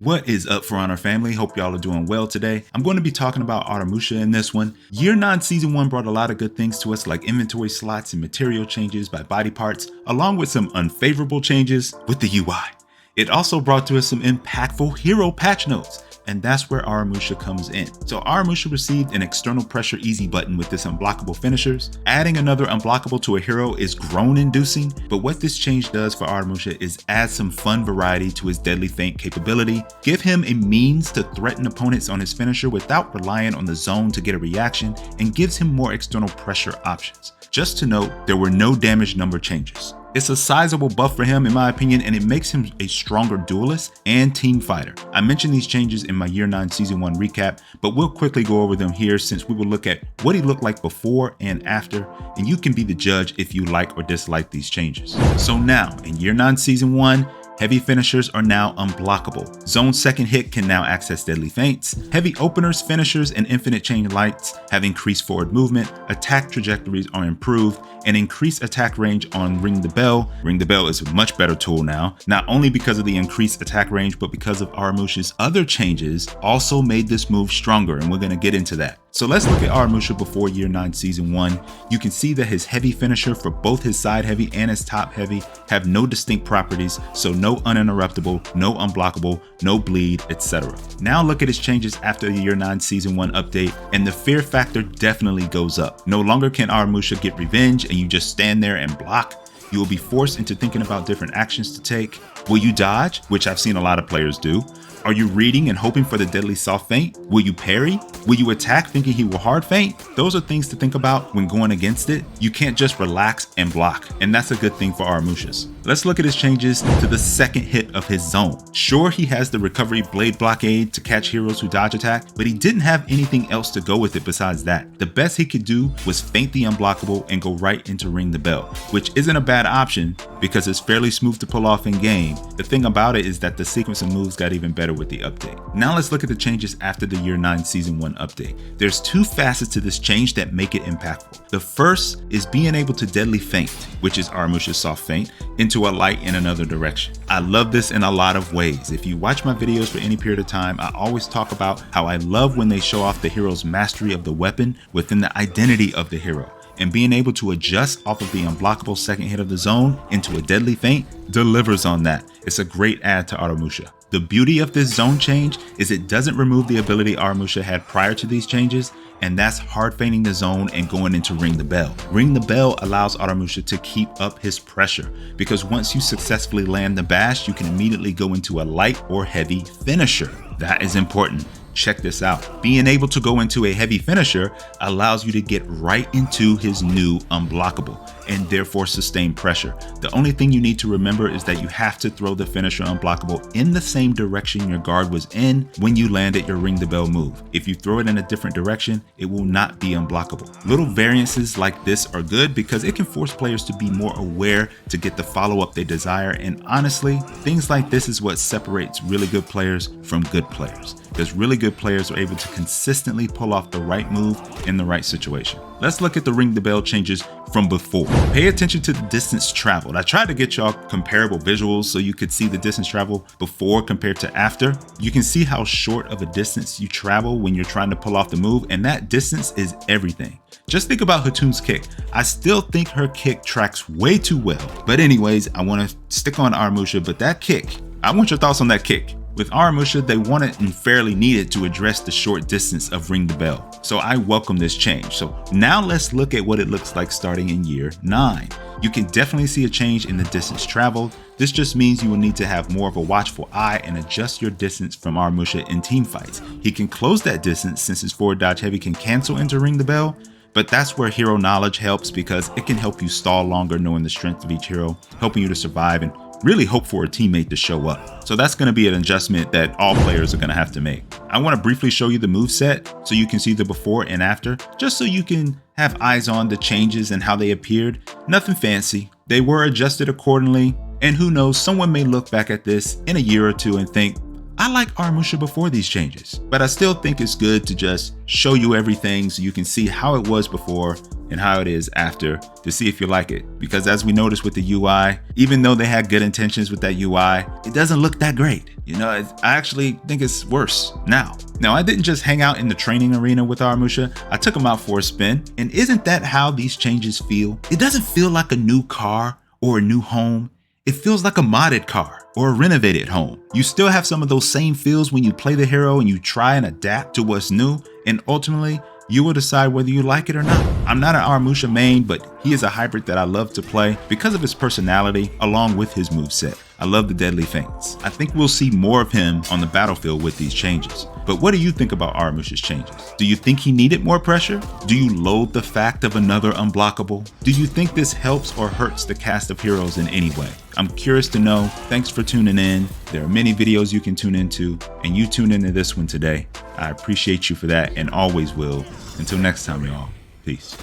What is up, For Honor family? Hope y'all are doing well today. I'm going to be talking about Aramusha in this one. Year 9 Season 1 brought a lot of good things to us, like inventory slots and material changes by body parts, along with some unfavorable changes with the UI. It also brought to us some impactful hero patch notes, and that's where Aramusha comes in. So Aramusha received an external pressure easy button with this unblockable finishers. Adding another unblockable to a hero is groan inducing, but what this change does for Aramusha is add some fun variety to his deadly feint capability, give him a means to threaten opponents on his finisher without relying on the zone to get a reaction, and gives him more external pressure options. Just to note, there were no damage number changes. It's a sizable buff for him in my opinion, and it makes him a stronger duelist and team fighter. I mentioned these changes in my Year 9 Season 1 recap, but we'll quickly go over them here since we will look at what he looked like before and after, and you can be the judge if you like or dislike these changes. So now, in Year 9 Season 1, heavy finishers are now unblockable. Zone's second hit can now access deadly feints. Heavy openers, finishers, and infinite chain lights have increased forward movement, attack trajectories are improved, and increased attack range on Ring the Bell. Ring the Bell is a much better tool now, not only because of the increased attack range, but because of Aramusha's other changes also made this move stronger, and we're going to get into that. So let's look at Aramusha before Year 9 Season 1. You can see that his heavy finisher for both his side heavy and his top heavy have no distinct properties, so no uninterruptible, no unblockable, no bleed, etc. Now look at his changes after the Year 9 Season 1 update, and the fear factor definitely goes up. No longer can Aramusha get revenge and you just stand there and block. You will be forced into thinking about different actions to take. Will you dodge, which I've seen a lot of players do? Are you reading and hoping for the deadly soft feint? Will you parry? Will you attack thinking he will hard feint? Those are things to think about when going against it. You can't just relax and block, and that's a good thing for Aramusha's. Let's look at his changes to the second hit of his zone. Sure, he has the recovery blade blockade to catch heroes who dodge attack, but he didn't have anything else to go with it besides that. The best he could do was feint the unblockable and go right into Ring the Bell, which isn't a bad option because it's fairly smooth to pull off in game. The thing about it is that the sequence of moves got even better with the update. Now let's look at the changes after the Year 9 Season 1 update. There's two facets to this change that make it impactful. The first is being able to deadly feint, which is Aramusha's soft feint, into a light in another direction. I love this in a lot of ways. If you watch my videos for any period of time, I always talk about how I love when they show off the hero's mastery of the weapon within the identity of the hero. And being able to adjust off of the unblockable second hit of the zone into a deadly feint delivers on that. It's a great add to Aramusha. The beauty of this zone change is it doesn't remove the ability Aramusha had prior to these changes, and that's hard feinting the zone and going into Ring the Bell. Ring the Bell allows Aramusha to keep up his pressure, because once you successfully land the bash, you can immediately go into a light or heavy finisher. That is important. Check this out. Being able to go into a heavy finisher allows you to get right into his new unblockable and therefore sustain pressure. The only thing you need to remember is that you have to throw the finisher unblockable in the same direction your guard was in when you landed your Ring the Bell move. If you throw it in a different direction, it will not be unblockable. Little variances like this are good because it can force players to be more aware to get the follow-up they desire, and honestly, things like this is what separates really good players from good players, because really good players are able to consistently pull off the right move in the right situation. Let's look at the Ring the Bell changes from before. Pay attention to the distance traveled. I tried to get y'all comparable visuals so you could see the distance travel before compared to after. You can see how short of a distance you travel when you're trying to pull off the move, and that distance is everything. Just think about Hatun's kick. I still think her kick tracks way too well. But anyways, I want to stick on Aramusha, but that kick, I want your thoughts on that kick. With Aramusha, they wanted and fairly needed to address the short distance of Ring the Bell, so I welcome this change. So now let's look at what it looks like starting in Year 9. You can definitely see a change in the distance traveled. This just means you will need to have more of a watchful eye and adjust your distance from Aramusha in team fights. He can close that distance since his forward dodge heavy can cancel into Ring the Bell, but that's where hero knowledge helps because it can help you stall longer knowing the strength of each hero, helping you to survive and really hope for a teammate to show up. So that's going to be an adjustment that all players are going to have to make. I want to briefly show you the moveset so you can see the before and after, just so you can have eyes on the changes and how they appeared. Nothing fancy. They were adjusted accordingly, and who knows, someone may look back at this in a year or two and think, I like Aramusha before these changes, but I still think it's good to just show you everything so you can see how it was before and how it is after to see if you like it. Because as we noticed with the UI, even though they had good intentions with that UI, it doesn't look that great. I actually think it's worse now. Now, I didn't just hang out in the training arena with Aramusha, I took him out for a spin. And isn't that how these changes feel? It doesn't feel like a new car or a new home. It feels like a modded car or a renovated home. You still have some of those same feels when you play the hero and you try and adapt to what's new, and ultimately, you will decide whether you like it or not. I'm not an Aramusha main, but he is a hybrid that I love to play because of his personality along with his moveset. I love the deadly feints. I think we'll see more of him on the battlefield with these changes. But what do you think about Aramusha's changes? Do you think he needed more pressure? Do you loathe the fact of another unblockable? Do you think this helps or hurts the cast of heroes in any way? I'm curious to know. Thanks for tuning in. There are many videos you can tune into, and you tuned into this one today. I appreciate you for that and always will. Until next time, y'all. Peace.